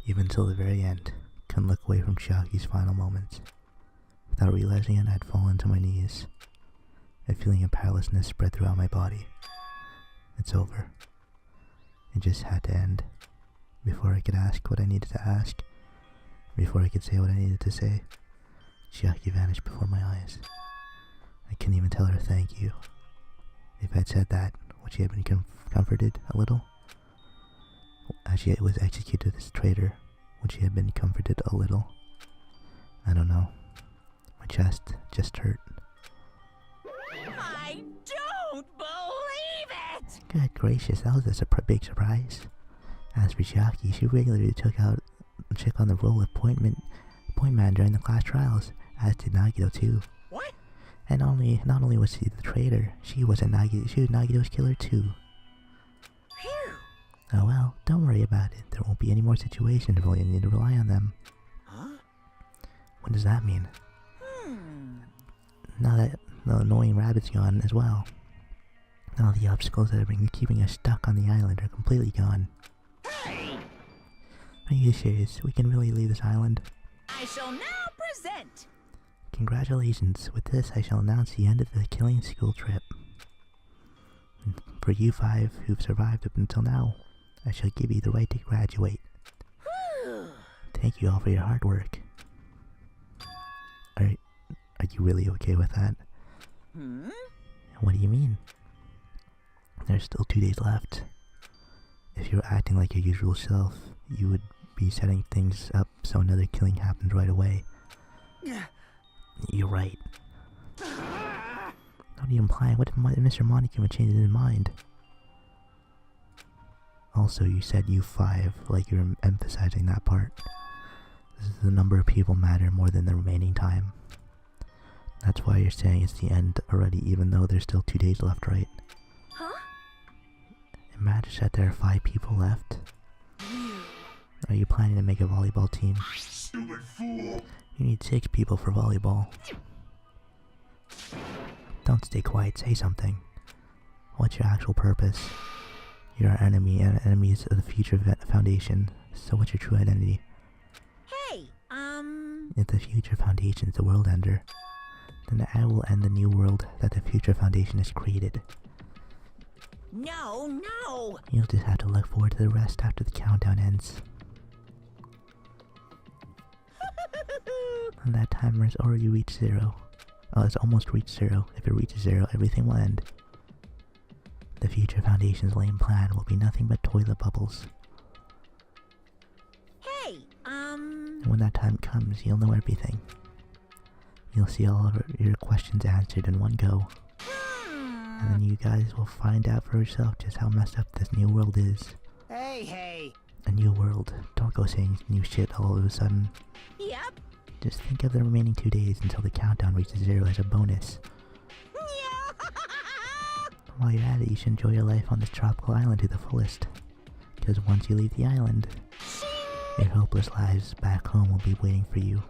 Even till the very end, couldn't look away from Chiaki's final moments. Without realizing it, I'd fallen to my knees. A feeling of powerlessness spread throughout my body. It's over. It just had to end. Before I could ask what I needed to ask, before I could say what I needed to say, Chiaki vanished before my eyes. I couldn't even tell her thank you. If I'd said that, would she have been comforted a little? As she was executed as a traitor, would she have been comforted a little? I don't know. My chest just hurt. I don't believe it! Good gracious, that was a big surprise. As for Chiaki, she regularly took on the role of point man during the class trials, as did Nagito too. What? And not only was she the traitor, she was Nagito's killer too. Phew. Oh well, don't worry about it. There won't be any more situations where you need to rely on them. Huh? What does that mean? Now that the annoying rabbit's gone as well. All the obstacles that have been keeping us stuck on the island are completely gone. Hey! Are you serious? We can really leave this island? I shall now present. Congratulations. With this, I shall announce the end of the killing school trip. For you 5 who've survived up until now, I shall give you the right to graduate. Thank you all for your hard work. Are you really okay with that? What do you mean? There's still 2 days left. If you were acting like your usual self, you would be setting things up so another killing happens right away. You're right. What are you implying? What if Mr. Monokuma changes his mind? Also, you said you 5, like you're emphasizing that part. This is the number of people matter more than the remaining time. That's why you're saying it's the end already, even though there's still 2 days left, right? Huh? Imagine that there are 5 people left. Are you planning to make a volleyball team? Stupid fool! You need 6 people for volleyball. Don't stay quiet, say something. What's your actual purpose? You're our enemy and enemies of the future foundation, so what's your true identity? Hey, If the future foundation is the world ender, then I will end the new world that the future foundation has created. No! You'll just have to look forward to the rest after the countdown ends. And that timer has already reached 0. Oh, it's almost reached 0. If it reaches 0, everything will end. The future foundation's lame plan will be nothing but toilet bubbles. Hey, And when that time comes, you'll know everything. You'll see all of your questions answered in one go. And then you guys will find out for yourself just how messed up this new world is. Hey! A new world. Don't go saying new shit all of a sudden. Yep. Just think of the remaining 2 days until the countdown reaches 0 as a bonus. While you're at it, you should enjoy your life on this tropical island to the fullest. Because once you leave the island, your hopeless lives back home will be waiting for you.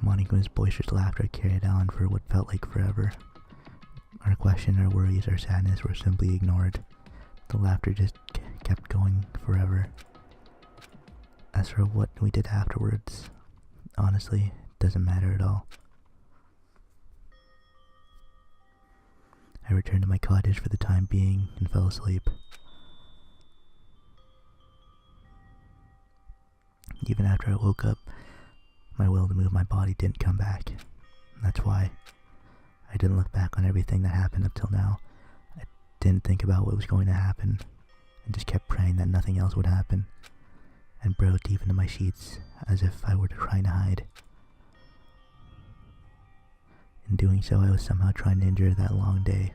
Monikuma's boisterous laughter carried on for what felt like forever. Our question, our worries, our sadness were simply ignored. The laughter just kept going forever. As for what we did afterwards, honestly, it doesn't matter at all. I returned to my cottage for the time being and fell asleep. Even after I woke up, my will to move my body didn't come back. That's why I didn't look back on everything that happened up till now. I didn't think about what was going to happen. I just kept praying that nothing else would happen, and burrowed deep into my sheets as if I were trying to hide. In doing so, I was somehow trying to endure that long day.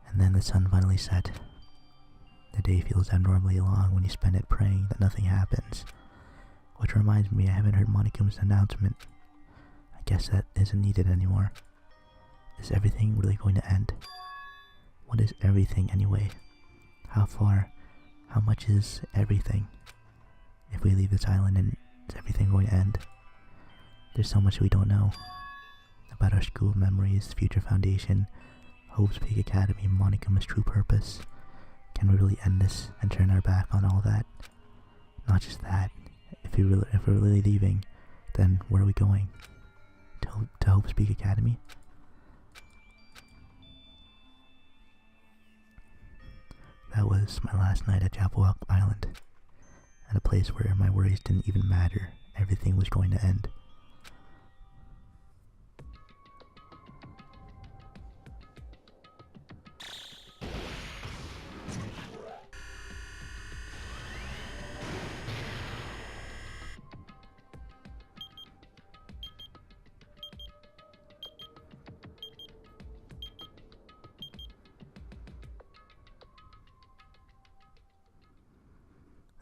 And then the sun finally set. The day feels abnormally long when you spend it praying that nothing happens. Which reminds me, I haven't heard Monikuma's announcement. I guess that isn't needed anymore. Is everything really going to end? What is everything anyway? How far? How much is everything? If we leave this island, and is everything going to end? There's so much we don't know about our school memories, future foundation, Hope's Peak Academy, Monikuma's true purpose. Can we really end this and turn our back on all that? Not just that. If we're really leaving, then where are we going? To Hope's Peak Academy? That was my last night at Chapel Island, at a place where my worries didn't even matter. Everything was going to end.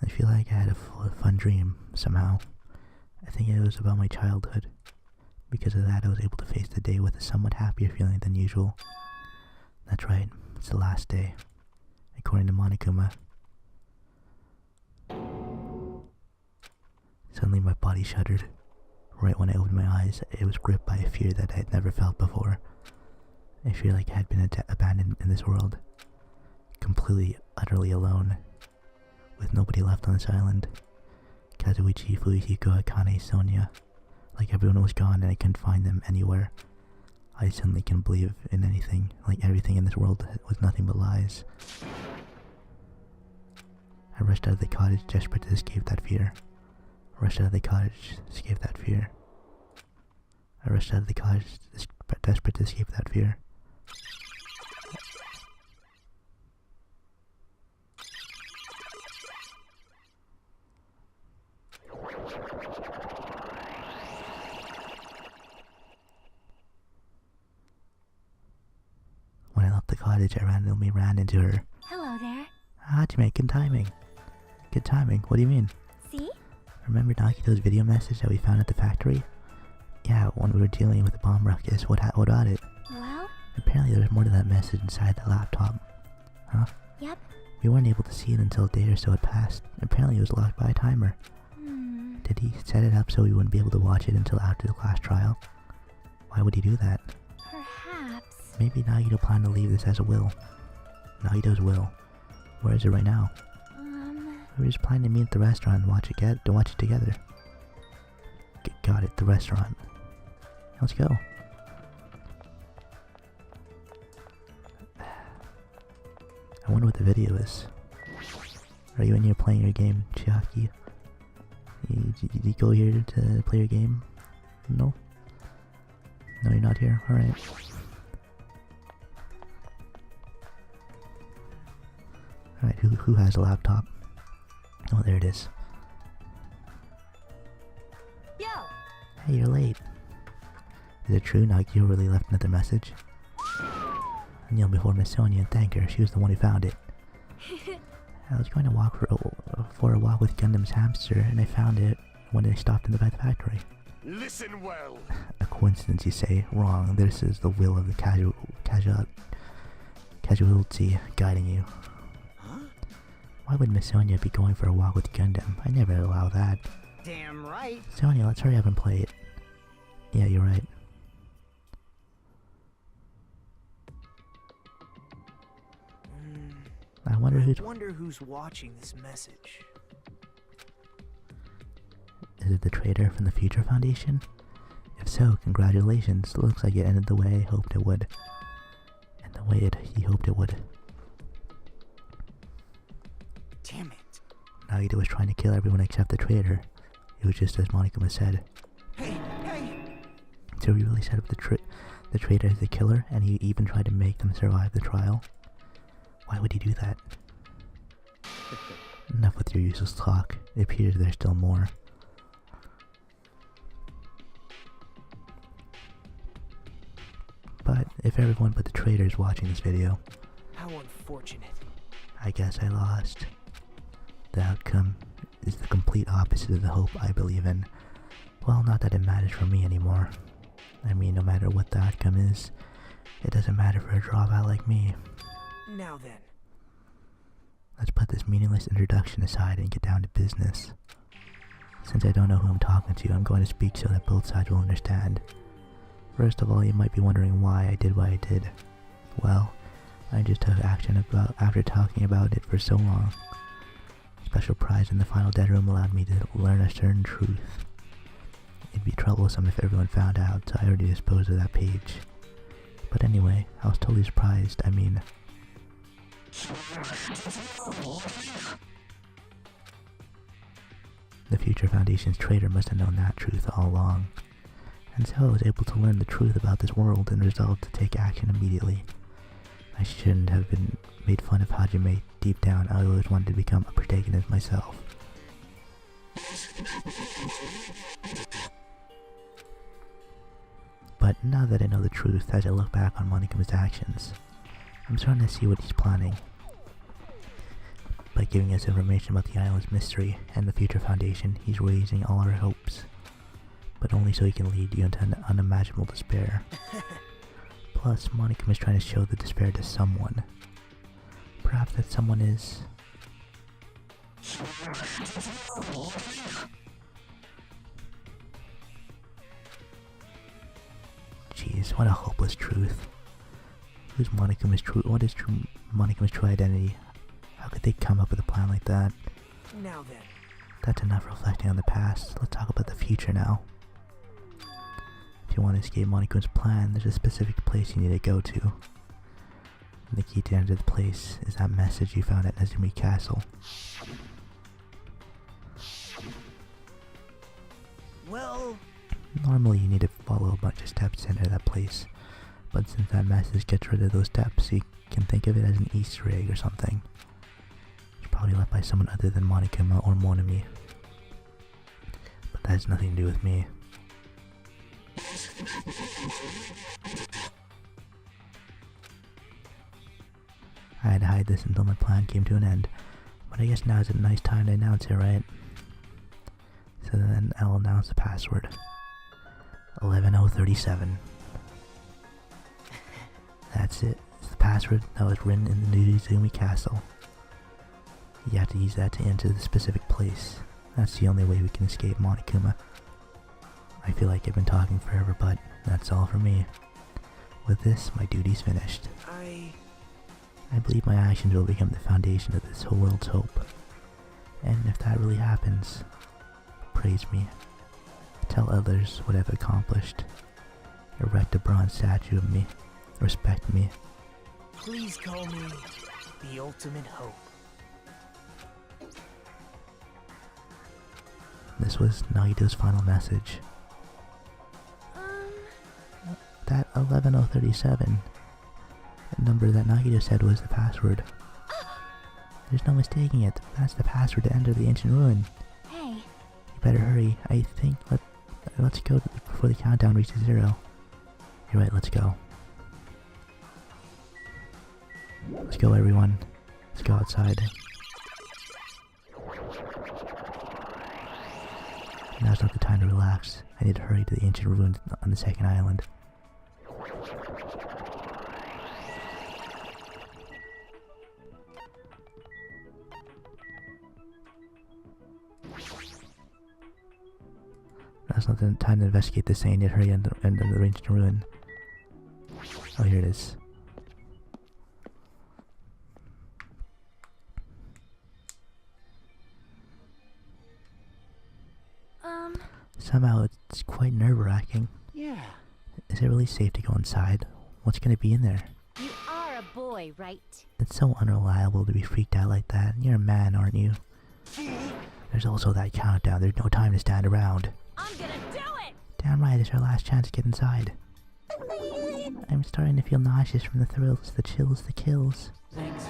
I feel like I had a fun dream, somehow. I think it was about my childhood. Because of that, I was able to face the day with a somewhat happier feeling than usual. That's right, it's the last day, according to Monikuma. Suddenly my body shuddered. Right when I opened my eyes, it was gripped by a fear that I had never felt before. I feel like I had been abandoned in this world. Completely, utterly alone. With nobody left on this island. Kazuichi, Fuyuhiko, Akane, Sonia. Like everyone was gone and I couldn't find them anywhere. I suddenly couldn't believe in anything. Like everything in this world was nothing but lies. I rushed out of the cottage desperate to escape that fear. I rushed out of the cottage to escape that fear. I rushed out of the cottage desperate to escape that fear. When I left the cottage, I randomly ran into her. Hello there. Hajime, good timing. Good timing, what do you mean? See? Remember Nakito's video message that we found at the factory? Yeah, when we were dealing with the bomb ruckus, what about it? Well? Apparently there was more to that message inside the laptop. Huh? Yep. We weren't able to see it until a day or so had passed. Apparently it was locked by a timer. Did he set it up so we wouldn't be able to watch it until after the class trial? Why would he do that? Perhaps. Maybe Nagito planned to leave this as a will. Nagito's will. Where is it right now? We were just planning to meet at the restaurant and watch it together. Got it, the restaurant. Let's go. I wonder what the video is. Are you in here playing your game, Chiaki? Did you go here to play your game? No? No, you're not here? Alright. Alright, who has a laptop? Oh, there it is. Yo! Hey, you're late. Is it true Nagito really left another message? I kneel before Miss Sonia and thank her. She was the one who found it. I was going to walk for a walk with Gundam's hamster, and I found it when I stopped in the factory. Listen well. A coincidence, you say? Wrong. This is the will of the casualty guiding you. Huh? Why would Miss Sonia be going for a walk with Gundam? I never allow that. Damn right. Sonia, let's hurry up and play it. Yeah, you're right. I wonder who's watching this message. Is it the traitor from the Future Foundation? If so, congratulations. It looks like it ended the way I hoped it would. And the way he hoped it would. Damn it. Nagito was trying to kill everyone except the traitor. It was just as Monikuma said. Hey! So he really set up the traitor as the killer, and he even tried to make them survive the trial? Why would he do that? Enough with your useless talk. It appears there's still more. But if everyone but the traitor is watching this video, How unfortunate. I guess I lost. The outcome is the complete opposite of the hope I believe in. Well, not that it matters for me anymore. I mean, no matter what the outcome is, it doesn't matter for a dropout like me. Now then. Let's put this meaningless introduction aside and get down to business. Since I don't know who I'm talking to, I'm going to speak so that both sides will understand. First of all, you might be wondering why I did what I did. Well, I just took action after talking about it for so long. Special prize in the final dead room allowed me to learn a certain truth. It'd be troublesome if everyone found out, so I already disposed of that page. But anyway, I was totally surprised. I mean... The Future Foundation's traitor must have known that truth all along. And so I was able to learn the truth about this world and resolved to take action immediately. I shouldn't have been made fun of Hajime. Deep down, I always wanted to become a protagonist myself. But now that I know the truth, as I look back on Monikuma's actions, I'm starting to see what he's planning. By giving us information about the island's mystery and the Future Foundation, he's raising all our hopes. But only so he can lead you into an unimaginable despair. Plus, Monikuma is trying to show the despair to someone. Perhaps that someone is... Jeez, what a hopeless truth. Who's Monikuma's true? What is Monikuma's true identity? How could they come up with a plan like that? Now then. That's enough reflecting on the past. Let's talk about the future now. If you want to escape Monikuma's plan, there's a specific place you need to go to. And the key to enter the place is that message you found at Nezumi Castle. Well... Normally you need to follow a bunch of steps to enter that place, but since that message gets rid of those steps, you can think of it as an Easter egg or something. It's probably left by someone other than Monikuma or Monami. But that has nothing to do with me. I had to hide this until my plan came to an end, but I guess now is a nice time to announce it, right? So then I'll announce the password. 11037. That's it. It's the password that was written in the Nezumi Castle. You have to use that to enter the specific place. That's the only way we can escape Monikuma. I feel like I've been talking forever, but that's all for me. With this, my duty's finished. I believe my actions will become the foundation of this whole world's hope. And if that really happens, praise me. Tell others what I've accomplished. Erect a bronze statue of me. Respect me. Please call me the ultimate hope. This was Nagito's final message. That 11037 number that Nagito said was the password. There's no mistaking it. That's the password to enter the ancient ruin. Hey. You better hurry. I think let's go before the countdown reaches 0. You're right, let's go. Let's go, everyone. Let's go outside. Now's not the time to relax. I need to hurry to the ancient ruins on the second island. Now's not the time to investigate this. I need to hurry and the ancient ruin. Oh, here it is. Somehow it's quite nerve-wracking. Yeah. Is it really safe to go inside? What's gonna be in there? You are a boy, right? It's so unreliable to be freaked out like that. You're a man, aren't you? There's also that countdown. There's no time to stand around. I'm gonna do it! Damn right, it's our last chance to get inside. I'm starting to feel nauseous from the thrills, the chills, the kills. Thanks.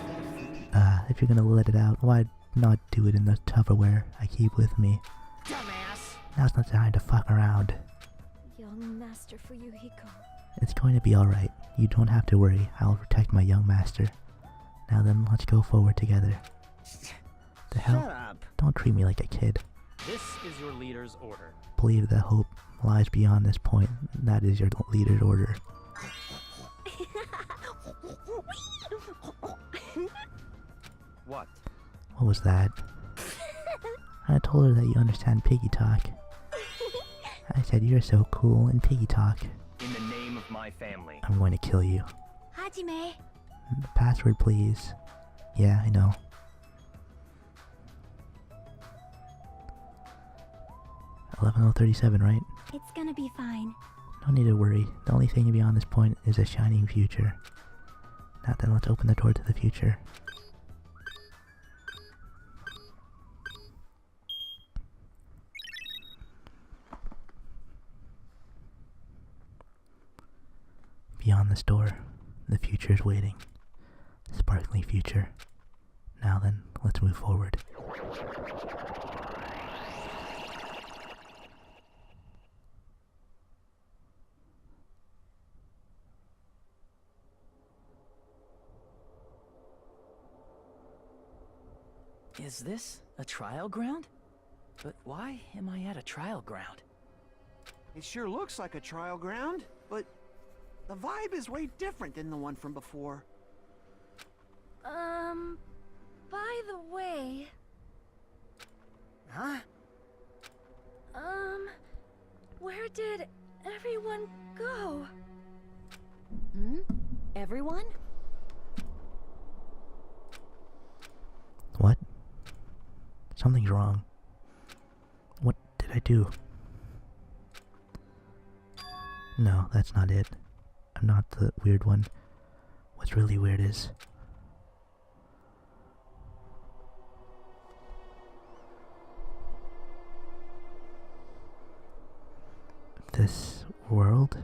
If you're gonna let it out, why not do it in the Tupperware I keep with me? Dumbass. Now's not the time to fuck around. Young master for Yuhiko. It's going to be alright. You don't have to worry. I'll protect my young master. Now then, let's go forward together. The hell? Shut up. Don't treat me like a kid. This is your leader's order. Believe that hope lies beyond this point. That is your leader's order. What? What was that? I told her that you understand piggy talk. I said you're so cool in piggy talk. In the name of my family. I'm going to kill you. Hajime. Password, please. Yeah, I know. $11:37, right? It's gonna be fine. No need to worry. The only thing beyond this point is a shining future. Now then, let's open the door to the future. Beyond this door, the future is waiting. Sparkling future. Now then, let's move forward. Is this a trial ground? But why am I at a trial ground? It sure looks like a trial ground, but the vibe is way different than the one from before. By the way... Huh? Where did everyone go? Everyone? What? Something's wrong. What did I do? No, that's not it. I'm not the weird one. What's really weird is... this world?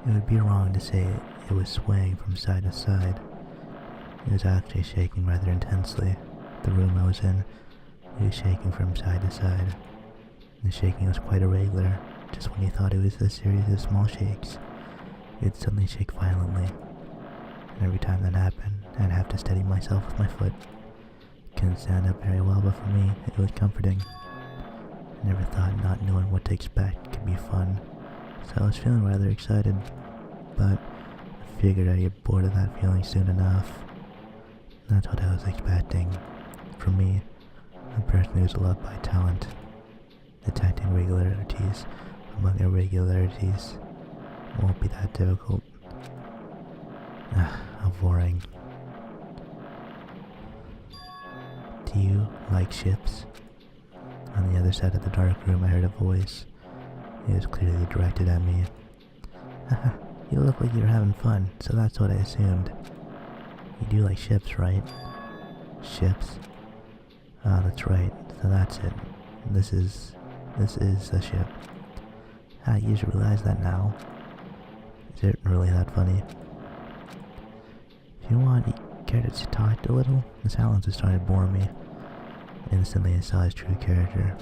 It would be wrong to say it was swaying from side to side. It was actually shaking rather intensely. The room I was in, it was shaking from side to side. The shaking was quite irregular. Just when you thought it was a series of small shakes, it would suddenly shake violently. And every time that happened, I'd have to steady myself with my foot. Couldn't stand up very well, but for me, it was comforting. I never thought not knowing what to expect could be fun, so I was feeling rather excited. But I figured I'd get bored of that feeling soon enough. That's what I was expecting. For me, a person who's loved by talent, detecting regularities among irregularities won't be that difficult. How boring. Do you like ships? On the other side of the dark room I heard a voice. It was clearly directed at me. You look like you're having fun, so that's what I assumed. You do like ships, right? Ships? Ah, that's right. So that's it. This is a ship. You should realize that now. Is it really that funny? If you want, you care to talk a little? The silence was starting to bore me. Instantly I saw his true character.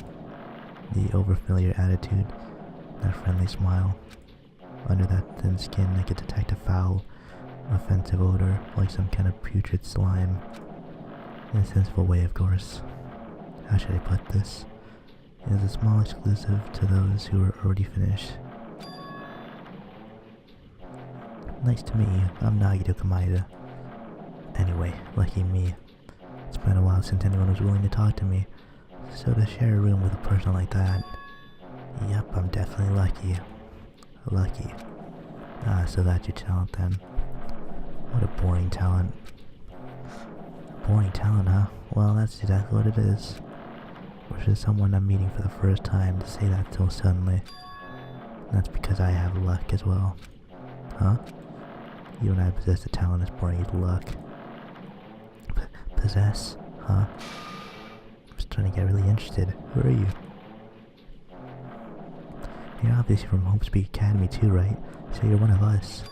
The overfamiliar attitude, that friendly smile. Under that thin skin I could detect a foul, offensive odor, like some kind of putrid slime. In a sensible way, of course. How should I put this? It is a small exclusive to those who are already finished. Nice to meet you. I'm Nagito Kamaeda. Anyway, lucky me. It's been a while since anyone was willing to talk to me, so to share a room with a person like that, yep, I'm definitely lucky. Lucky. Ah, so that's your talent then. What a boring talent. Boring talent, huh? Well, that's exactly what it is. Or should someone I'm meeting for the first time to say that so suddenly? That's because I have luck as well. Huh? You and I possess the talent as boring as luck. Possess? Huh? I'm starting to get really interested. Who are you? You're obviously from Homespeak Academy too, right? So you're one of us.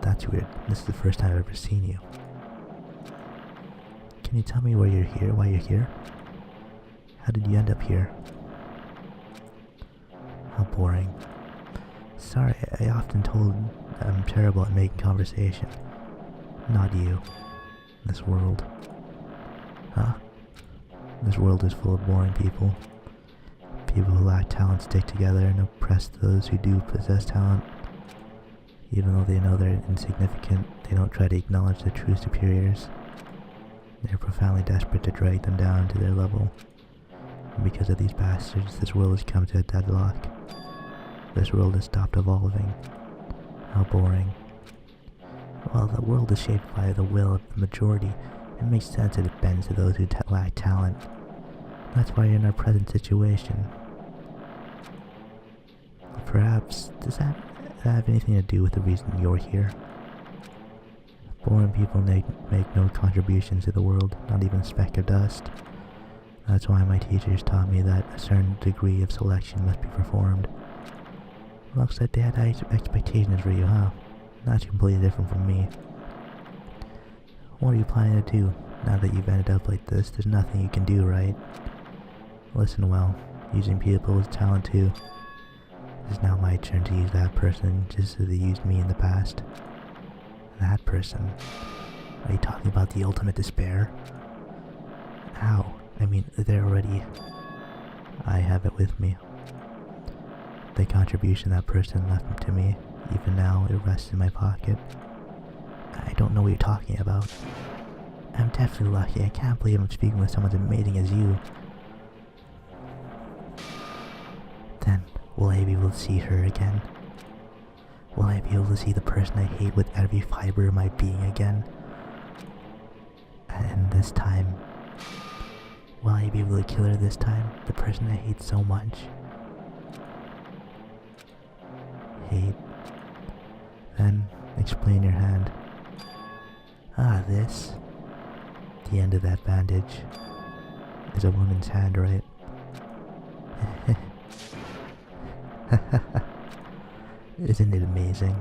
That's weird. This is the first time I've ever seen you. Can you tell me why you're here? How did you end up here? How boring. Sorry, I often told I'm terrible at making conversation. Not you. This world. Huh? This world is full of boring people. People who lack talent stick together and oppress those who do possess talent. Even though they know they're insignificant, they don't try to acknowledge their true superiors. They're profoundly desperate to drag them down to their level. And because of these bastards, this world has come to a deadlock. This world has stopped evolving. How boring. Well, the world is shaped by the will of the majority. It makes sense that it bends to those who lack talent. That's why you're in our present situation. Perhaps, does that have anything to do with the reason you're here? Boring people make no contributions to the world, not even a speck of dust. That's why my teachers taught me that a certain degree of selection must be performed. Looks like they had high expectations for you, huh? That's completely different from me. What are you planning to do? Now that you've ended up like this, there's nothing you can do, right? Listen well, using people with talent too. It is now my turn to use that person just as they used me in the past. That person? Are you talking about the ultimate despair? How? I mean, they're already... I have it with me. The contribution that person left to me, even now, it rests in my pocket. I don't know what you're talking about. I'm definitely lucky. I can't believe I'm speaking with someone as amazing as you. Then, will I be able to see her again? Will I be able to see the person I hate with every fiber of my being again? And this time, will I be able to kill her this time? The person I hate so much. Hate. Then, explain your hand. Ah, this. The end of that bandage is a woman's hand, right? Isn't it amazing?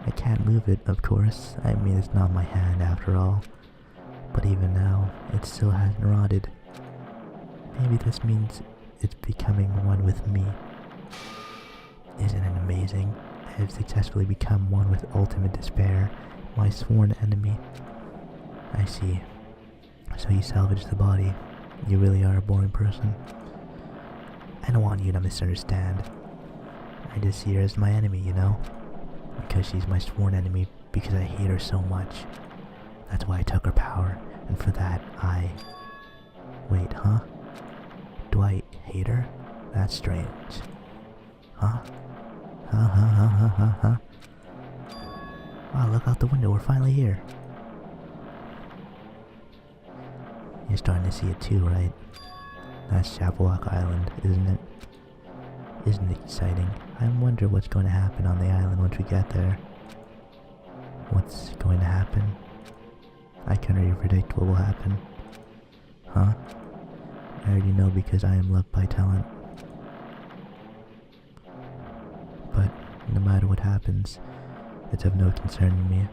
I can't move it, of course. I mean, it's not my hand after all. But even now, it still hasn't rotted. Maybe this means it's becoming one with me. Isn't it amazing? I have successfully become one with ultimate despair, my sworn enemy. I see. So you salvaged the body. You really are a boring person. I don't want you to misunderstand. I just see her as my enemy, you know? Because she's my sworn enemy, because I hate her so much. That's why I took her power, and for that, I... Wait, huh? Do I hate her? That's strange. Huh? Huh? Oh, look out the window, we're finally here. You're starting to see it too, right? That's Chapelwalk Island, isn't it? Isn't it exciting? I wonder what's going to happen on the island once we get there. What's going to happen? I can already predict what will happen. Huh? I already know because I am loved by talent. But no matter what happens, it's of no concern to me.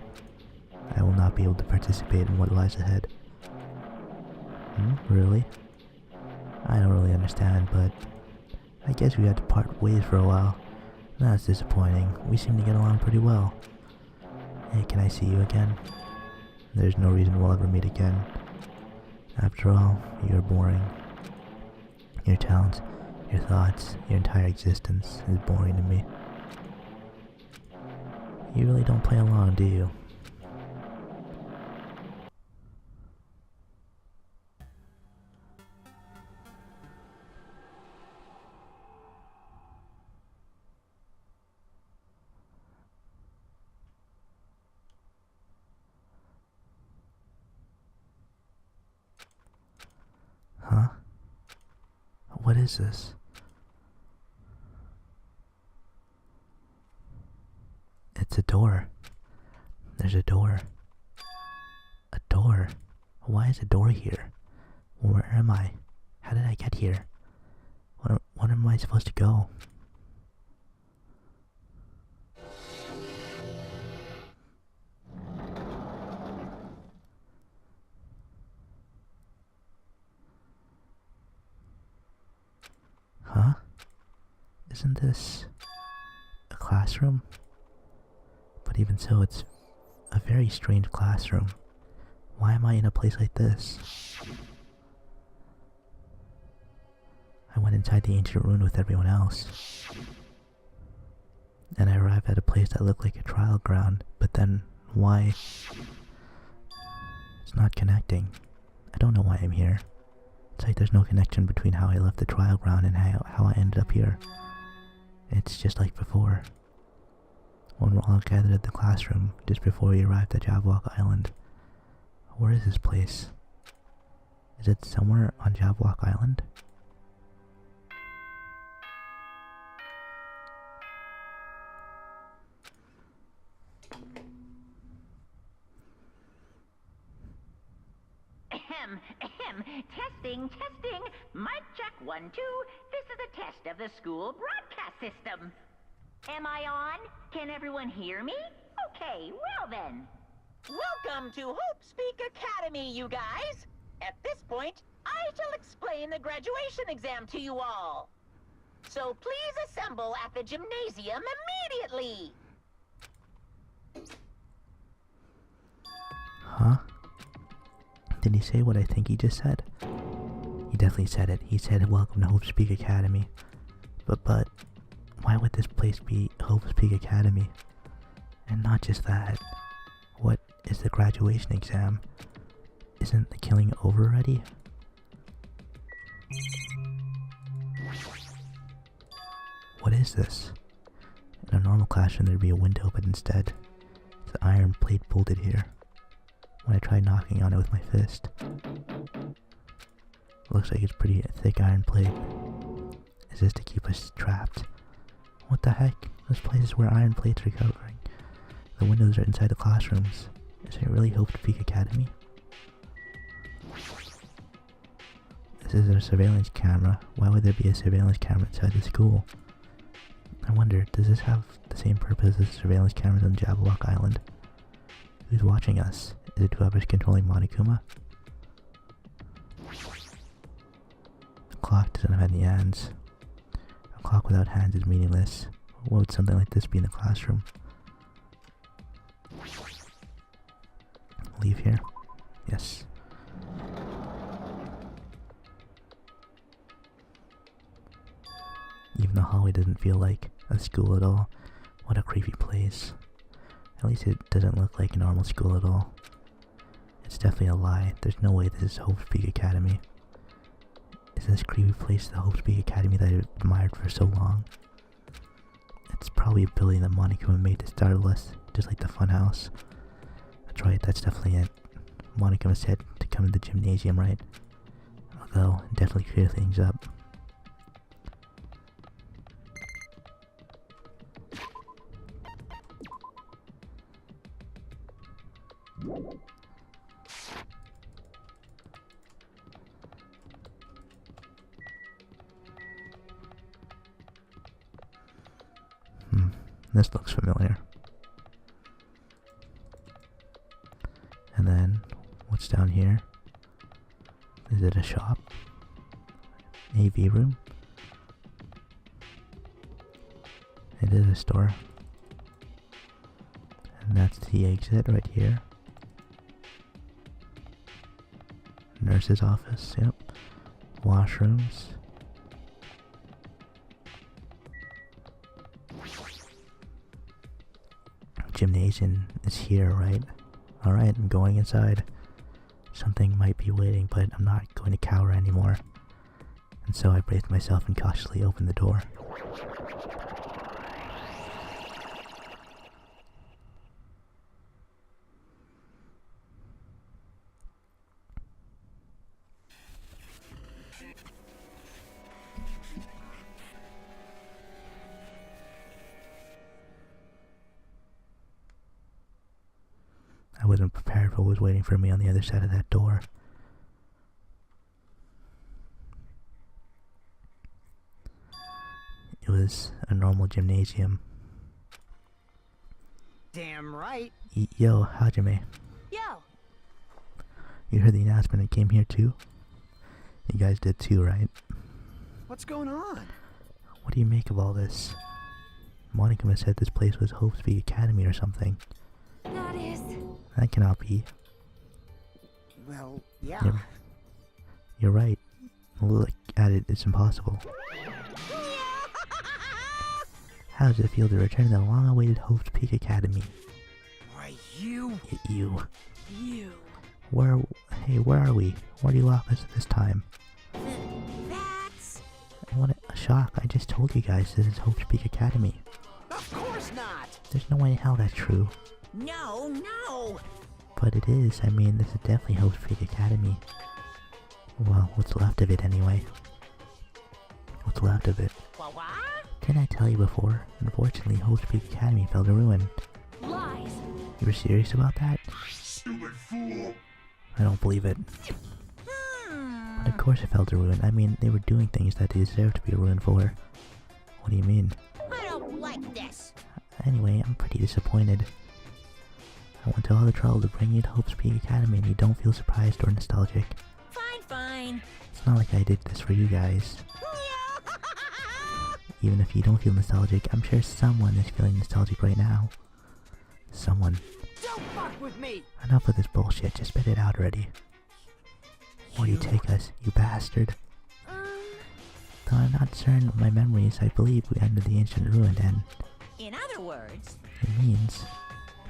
I will not be able to participate in what lies ahead. Really? I don't really understand, but I guess we had to part ways for a while. That's disappointing. We seem to get along pretty well. Hey, can I see you again? There's no reason we'll ever meet again. After all, you're boring. Your talents, your thoughts, your entire existence is boring to me. You really don't play along, do you? Huh? What is this? It's a door. There's a door. A door? Why is a door here? Where am I? How did I get here? What am I supposed to go? Huh? Isn't this a classroom? But even so, it's a very strange classroom. Why am I in a place like this? I went inside the ancient ruin with everyone else. And I arrived at a place that looked like a trial ground, but then why? It's not connecting. I don't know why I'm here. It's like there's no connection between how I left the trial ground and how I ended up here. It's just like before. When we're all gathered at the classroom just before we arrived at Jablock Island. Where is this place? Is it somewhere on Jablock Island? Testing. Mic check 1, 2. This is a test of the school broadcast system. Am I on? Can everyone hear me? Okay, well then. Welcome to Hope Speak Academy, you guys. At this point, I shall explain the graduation exam to you all. So please assemble at the gymnasium immediately. Huh? Did he say what I think he just said? He definitely said it. He said, "Welcome to Hope Speak Academy." But, why would this place be Hope Speak Academy? And not just that. What is the graduation exam? Isn't the killing over already? What is this? In a normal classroom there'd be a window, but instead, it's an iron plate bolted here. When I tried knocking on it with my fist. Looks like it's pretty thick iron plate. Is this to keep us trapped? What the heck? This place is where iron plates are covering. The windows are inside the classrooms. Is it really Hope Speak Academy? This is a surveillance camera. Why would there be a surveillance camera inside the school? I wonder, does this have the same purpose as surveillance cameras on Jabberwock Island? Who's watching us? Is it whoever's controlling Monokuma? The clock doesn't have any hands. A clock without hands is meaningless. Why would something like this be in the classroom? Leave here? Yes. Even the hallway doesn't feel like a school at all. What a creepy place. At least it doesn't look like a normal school at all. It's definitely a lie. There's no way this is Hope Speak Academy. Is this creepy place the Hope Speak Academy that I admired for so long? It's probably a building that Monokuma made to startle us, just like the funhouse. That's right, that's definitely it. Monokuma said to come to the gymnasium, right? I'll go and definitely clear things up. This looks familiar. And then, what's down here? Is it a shop? AV room? It is a store. And that's the exit right here. Nurse's office, yep. Washrooms. Gymnasium is here, right? Alright, I'm going inside. Something might be waiting, but I'm not going to cower anymore. And so I braced myself and cautiously opened the door. I wasn't prepared for what was waiting for me on the other side of that door. It was a normal gymnasium. Damn right. Yo, Hajime. Yo! You heard the announcement and came here too? You guys did too, right? What's going on? What do you make of all this? Monica said this place was Hope's Peak Academy or something. That is... That cannot be. Well, yeah. You're right. Look at it, it's impossible. How does it feel to return to the long-awaited Hope's Peak Academy? Why, you... You. You. Hey, where are we? Where do you lock us this time? That's... What a shock. I just told you guys this is Hope's Peak Academy. Of course not! There's no way in hell that's true. No, no! But it is. I mean, this is definitely Hope's Peak Academy. Well, what's left of it anyway? What's left of it? What? Didn't I tell you before? Unfortunately, Hope's Peak Academy fell to ruin. Lies. You were serious about that? Stupid fool! I don't believe it. But of course it fell to ruin. I mean, they were doing things that they deserved to be ruined for. What do you mean? I don't like this. Anyway, I'm pretty disappointed. I went to all the trouble to bring you to Hope's Peak Academy and you don't feel surprised or nostalgic. Fine, fine. It's not like I did this for you guys. Even if you don't feel nostalgic, I'm sure someone is feeling nostalgic right now. Someone. Don't fuck with me! Enough of this bullshit, just spit it out already. Where do you take us, you bastard? Though I'm not certain of my memories, I believe we entered the ancient ruin and In other words, it means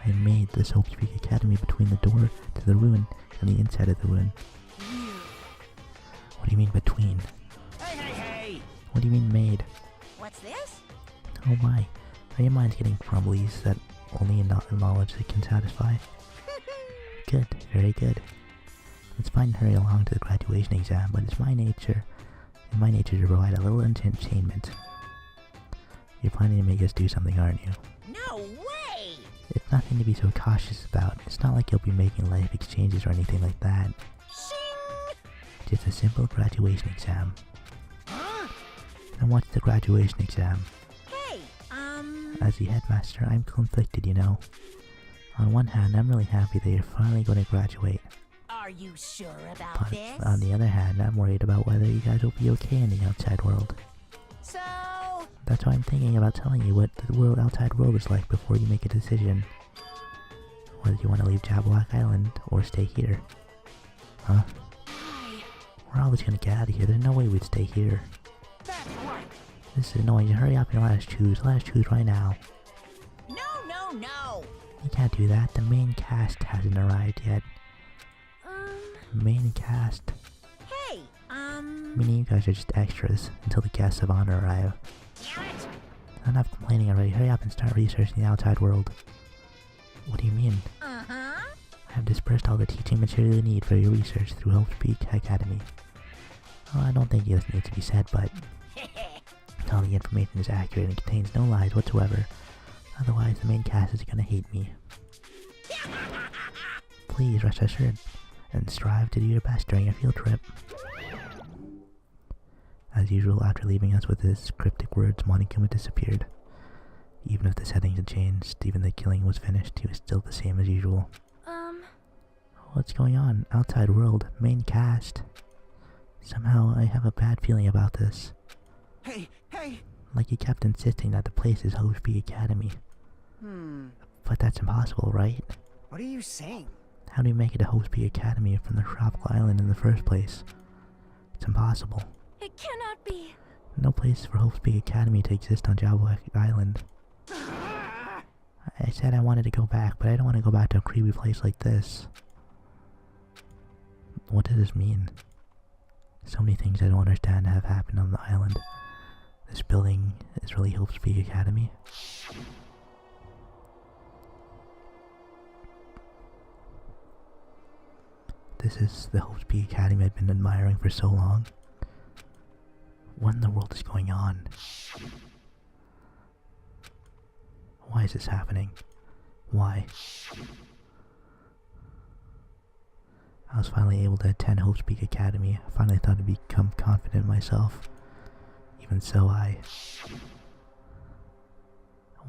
I made this Hope's Peak Academy between the door to the ruin and the inside of the ruin. What do you mean between? Hey, hey, hey! What do you mean made? what's this? Oh my, are your minds getting crumblies that only knowledge that can satisfy? Good, very good. It's fine to hurry along to the graduation exam, but it's in my nature to provide a little entertainment. You're planning to make us do something, aren't you? No way! It's nothing to be so cautious about. It's not like you'll be making life exchanges or anything like that. Shing! Just a simple graduation exam. Huh? And what's the graduation exam? Hey, As the headmaster, I'm conflicted, you know. On one hand, I'm really happy that you're finally going to graduate. are you sure about But this? on the other hand, I'm worried about whether you guys will be okay in the outside world. So, That's why I'm thinking about telling you what the outside world is like before you make a decision. Whether you want to leave Jabberwock Island or stay here. Huh? We're always gonna get out of here. There's no way we'd stay here. That's right! This is annoying. Hurry up and let us choose. Let us choose right now. no, no, no! You can't do that. The main cast hasn't arrived yet. Main cast. Hey, Meaning you guys are just extras until the guests of honor arrive. damn it! Enough complaining already. Hurry up and start researching the outside world. What do you mean? Uh-huh. I have dispersed all the teaching material you need for your research through Hope's Peak Academy. Well, I don't think this needs to be said, but all the information is accurate and contains no lies whatsoever. Otherwise, the main cast is gonna hate me. Please rest assured and strive to do your best during your field trip. As usual, after leaving us with his cryptic words, Monokuma disappeared. Even if the settings had changed, even the killing was finished, he was still the same as usual. What's going on? Outside world, main cast. Somehow I have a bad feeling about this. Hey, hey! Like he kept insisting that the place is Hope's Peak Academy. But that's impossible, right? What are you saying? How do we make it to Hope's Peak Academy from the tropical island in the first place? It's impossible. It cannot be. No place for Hope's Peak Academy to exist on Jabberwock Island. I said I wanted to go back, but I don't want to go back to a creepy place like this. What does this mean? So many things I don't understand have happened on the island. This building is really Hope's Peak Academy. This is the Hope's Peak Academy I've been admiring for so long. What in the world is going on? Why is this happening? Why? I was finally able to attend Hope's Peak Academy. I finally thought I'd become confident in myself. Even so, I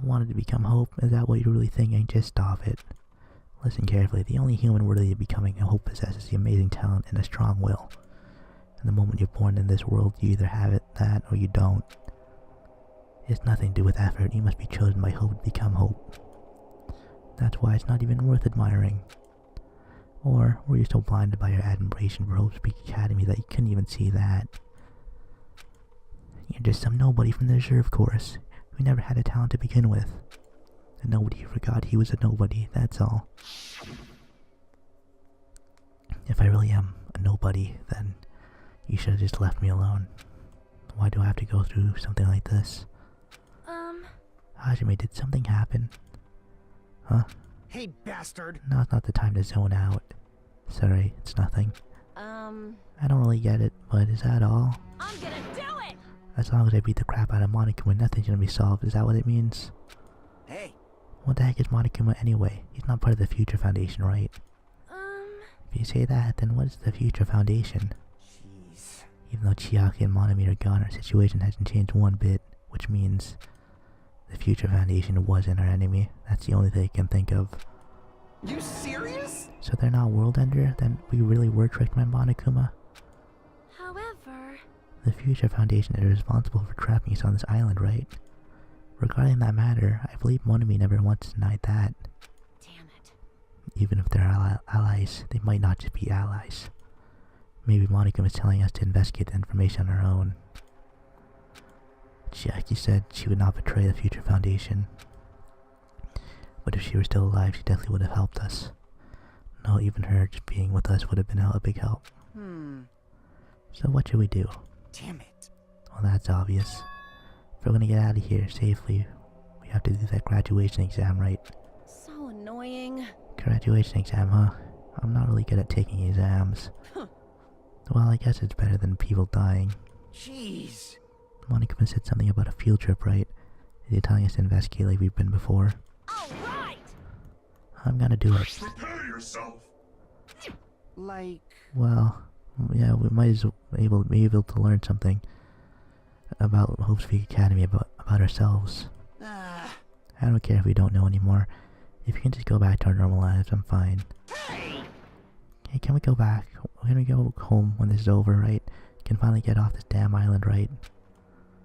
wanted to become Hope. Is that what you're really thinking? Just stop it. Listen carefully. The only human worthy of becoming a Hope possesses the amazing talent and a strong will. And the moment you're born in this world, you either have it, that, or you don't. It's nothing to do with effort. You must be chosen by Hope to become Hope. That's why it's not even worth admiring. Or were you so blinded by your admiration for Hope's Peak Academy that you couldn't even see that? You're just some nobody from the reserve course who never had a talent to begin with. A nobody who forgot he was a nobody, that's all. If I really am a nobody, then you should have just left me alone. Why do I have to go through something like this? Hajime, did something happen? Huh? Hey, bastard! No, it's not the time to zone out. Sorry, it's nothing. I don't really get it, but is that all? I'm gonna do it! As long as I beat the crap out of Monokuma, nothing's gonna be solved. Is that what it means? Hey! What the heck is Monokuma anyway? He's not part of the Future Foundation, right? If you say that, then what is the Future Foundation? Jeez. Even though Chiaki and Monomi are gone, our situation hasn't changed one bit, which means the Future Foundation wasn't our enemy. That's the only thing I can think of. You serious? So they're not World Ender? Then we really were tricked by Monokuma? However... The Future Foundation is responsible for trapping us on this island, right? Regarding that matter, I believe Monomi never once denied that. Damn it. Even if they're allies, they might not just be allies. Maybe Monokuma is telling us to investigate the information on our own. Chiaki said she would not betray the Future Foundation. But if she were still alive, she definitely would have helped us. No, even her just being with us would have been a big help. So what should we do? Damn it. Well, that's obvious. If we're gonna get out of here safely, we have to do that graduation exam, right? So annoying. Graduation exam, huh? I'm not really good at taking exams. Well, I guess it's better than people dying. Jeez. Monokuma said something about a field trip, right? Is he telling us to investigate like we've been before? Alright! I'm gonna do it. Prepare yourself. Like... Well, yeah, we might as well be able to learn something about Hope's Peak Academy, about ourselves. I don't care if we don't know anymore. If we can just go back to our normal lives, I'm fine. Hey, can we go back? Can we go home when this is over, right? Can finally get off this damn island, right?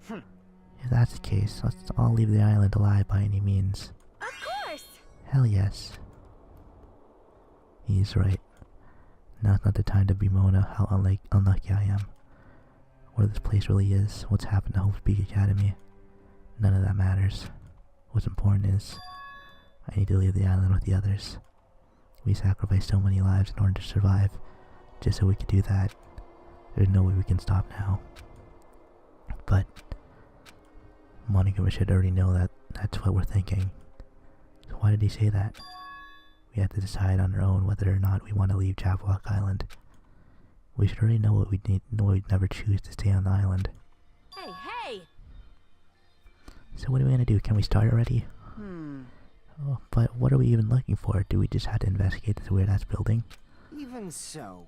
If that's the case, let's all leave the island alive by any means. Of course! Hell yes. He's right. Now's not the time to bemoan how unlucky I am. Where this place really is, what's happened to Hope's Peak Academy. None of that matters. What's important is, I need to leave the island with the others. We sacrificed so many lives in order to survive, just so we could do that. There's no way we can stop now. But Monokuma should already know that that's what we're thinking. So why did he say that? We have to decide on our own whether or not we want to leave Jabberwock Island. We should already know what we'd need, know we'd never choose to stay on the island. Hey, hey! So what are we gonna do? Can we start already? Oh, but what are we even looking for? Do we just have to investigate this weird-ass building? Even so.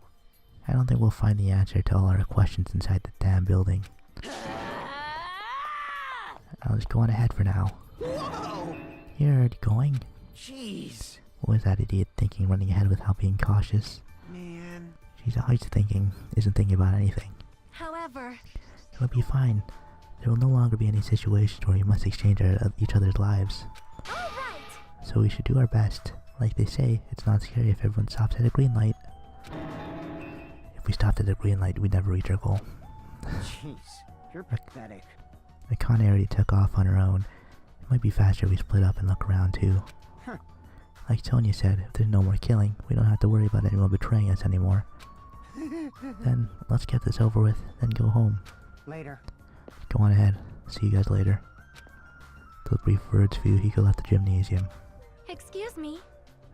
I don't think we'll find the answer to all our questions inside the damn building. I'll just go on ahead for now. Whoa! You're already going? Jeez. What was that idiot thinking, running ahead without being cautious? Man. She's always thinking, isn't thinking about anything. However... It'll be fine. There will no longer be any situations where we must exchange each other's lives. Alright! So we should do our best. Like they say, it's not scary if everyone stops at a green light. If we stopped at a green light, we'd never reach our goal. Jeez, you're pathetic. Akane already took off on her own. It might be faster if we split up and look around too. Huh. Like Sonia said, if there's no more killing, we don't have to worry about anyone betraying us anymore. Then, let's get this over with, then go home. Later. Go on ahead. See you guys later. Those brief words Fuyuhiko left the gymnasium. Excuse me.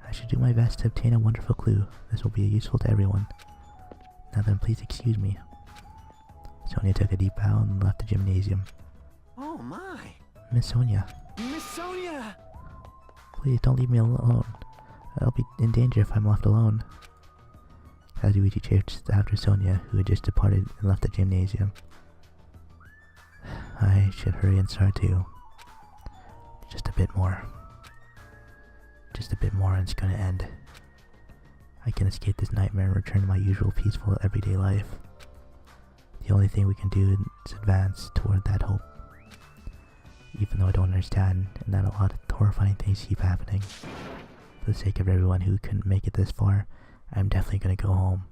I should do my best to obtain a wonderful clue. This will be useful to everyone. Now then, please excuse me. Sonia took a deep bow and left the gymnasium. Oh my! Miss Sonia, Miss Sonia! please don't leave me alone. I'll be in danger if I'm left alone. Kazuichi chased after Sonia, who had just departed and left the gymnasium. I should hurry and start too. Just a bit more. Just a bit more and it's gonna end. I can escape this nightmare and return to my usual peaceful everyday life. The only thing we can do is advance toward that hope. Even though I don't understand and that a lot of horrifying things keep happening. For the sake of everyone who couldn't make it this far, I'm definitely gonna go home.